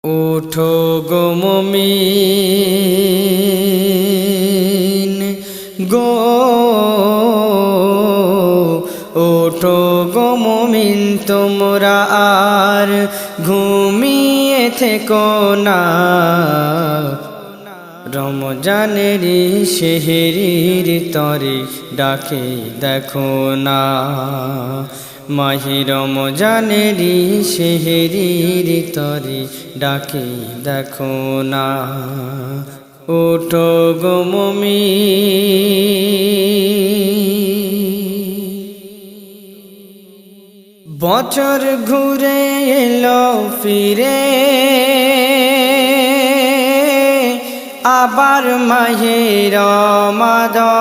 উঠো গো মুমিন গো, ওঠো গো মুমিন তোমরা আর ঘুমিয়ে থেকো না। রমজানেরই সেহরির তরে ডাকে দেখো না, মাহে রমজানেরই সেহরির তরে ডাকে দেখো না। ওঠো গো মুমিন। বছর ঘুরে এলো ফিরে, আবার মাহে রমাদান,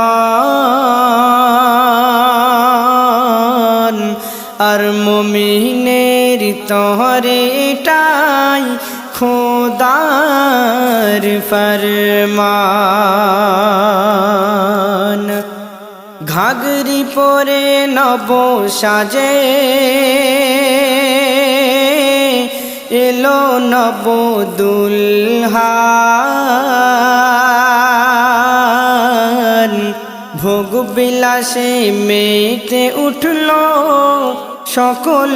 আর মুমিনের তরে এটাই খোদার ফরমান। ঘাগরি পরে নব সাজে এলো নব দুলহা, ভোগ বিলাসে মেতে উঠলো সকল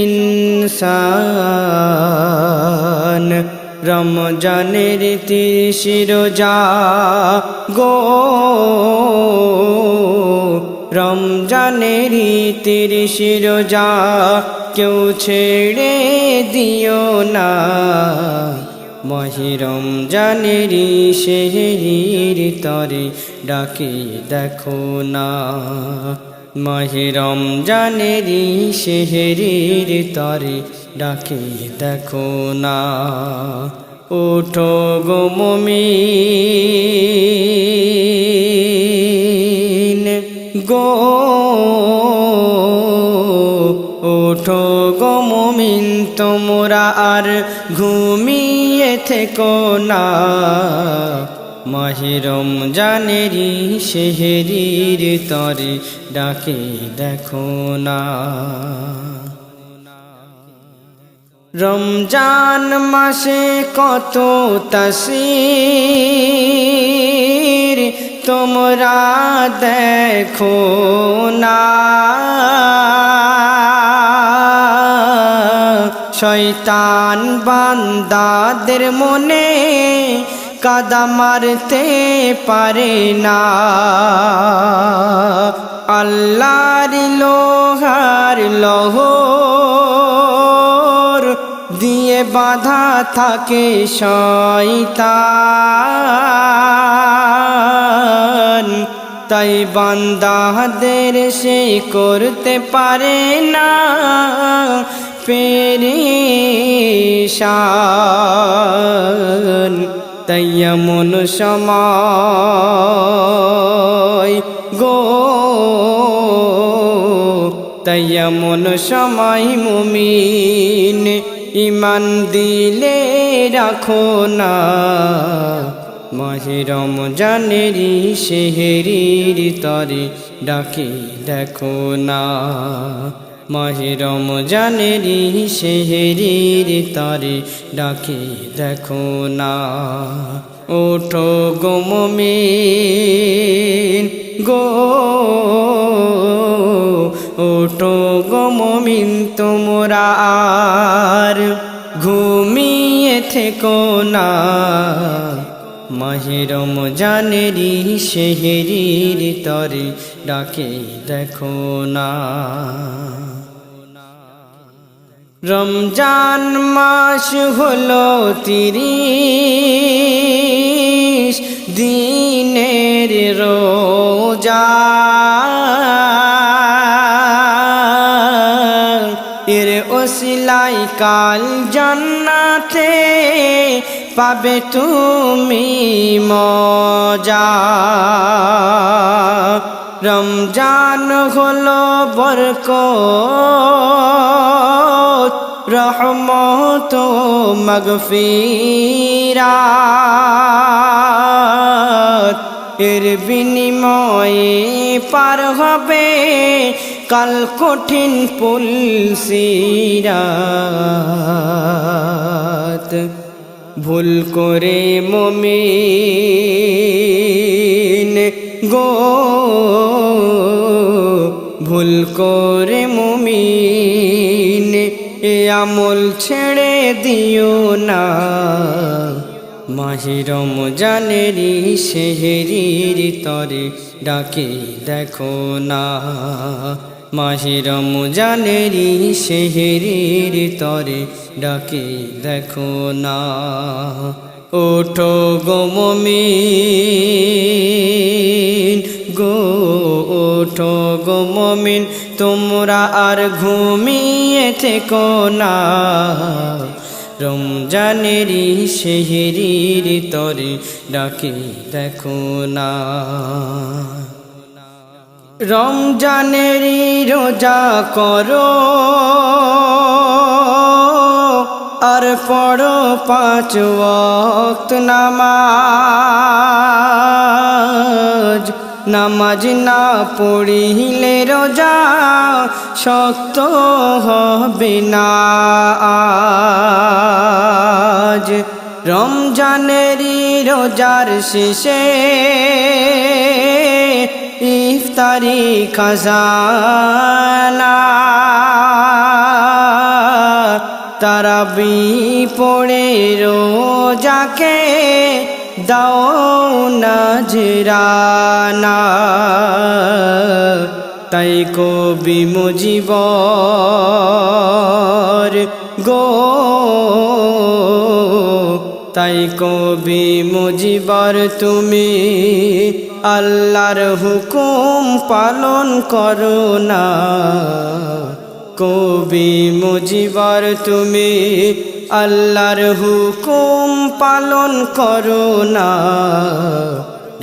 ইনসান। রমজানের 30 রোজা গো, রমজানের 30 রোজা কেউ ছেড়ে দিও না। মাহে রমজানের সেহরির তরে ডাকে দেখো না, মাহে রমজানের সেহরির তরে ডাকে দেখো না। ওঠো গো মুমিন গো, ওঠো গো মুমিন তোমরা আর ঘুমিয়ে থেকো না। মাহে রমজানেরই সেহরির তরে ডাকে দেখো না। রমজান মাসে কত তাসির তোমরা দেখো না। শয়তান বান্দাদের মনে কাদা মারতে পারে না। আল্লাহর লোহার লহর দিয়ে বাঁধা থাকে শয়তান, তাই বান্দাদের সে করতে পারে না পেরেশান। তাই এমন সময় গো, তাই এমন সময় মুমিন ঈমান দিলে রাখো না। মাহে রমজানেরই সেহরির তরে ডাকে দেখো না, মাহে রমজানেরই সেহরির তরে ডাকে দেখো না। ওঠো গো মুমিন গো, ওঠো গো মুমিন তোমরা আর ঘুমিয়ে থেকো না। মাহে রমজানেরই সেহরির তরে ডাকে দেখো না। রমজান মাস হলো 30 দিনের রোজা, এর ওসিলায় কাল জান্নাতে পাবে তুমি মজা। রমজান হলো বরকত, রহমত ও মাগফিরাত, এর বিনিময়ে পার হবে কাল কঠিন পুল সিরাত। ভুল করে মুমিন গো, ভুল করে মুমিন এ আমল ছেড়ে দিও না। মাহে রমজানেরই সেহরির তরে ডাকে দেখো না, মাহে রমজানেরই সেহরির তরে ডাকে দেখো না। ওঠো গো মুমিন গো, ওঠো গো মুমিন তোমরা আর ঘুমিয়ে থেকো না। রমজানেরই সেহরির তরে ডাকে দেখো না। রমজানেরই রোজা করো আর পড়ো 5 ওয়াক্ত নামাজ। নামাজ না পড়িলে রোজা শক্ত হবে না আজ। রমজানেরই রোজার শেষে ইফতারি খাজানা, তারাবি পড়ে রোজাকে দাও নজরানা। তাই কবি মুজিবর গো, তাই কবি মুজিবর তুমি আল্লাহর হুকুম পালন করো না। কবি মুজিবর তুমি আল্লাহর হুকুম পালন করো না।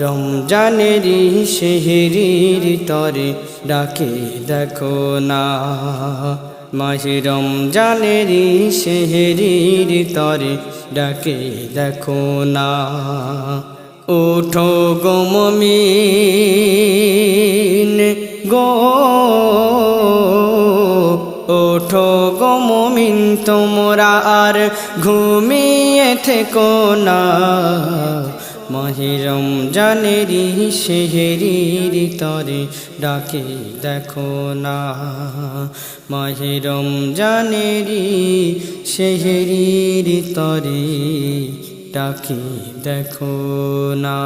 রমজানেরই সেহরির তরে ডাকে দেখো না, মাহে রমজানেরই সেহরির তরে ডাকে দেখো না। ওঠো গো মুমিন গো, ওঠো গো মুমিন তোমরা আর ঘুমিয়ে থেকো না। মাহে রমজানেরই সেহরির তরে ডাকে দেখো না, মাহে রমজানেরই সেহরির তরে ডাকে দেখো না।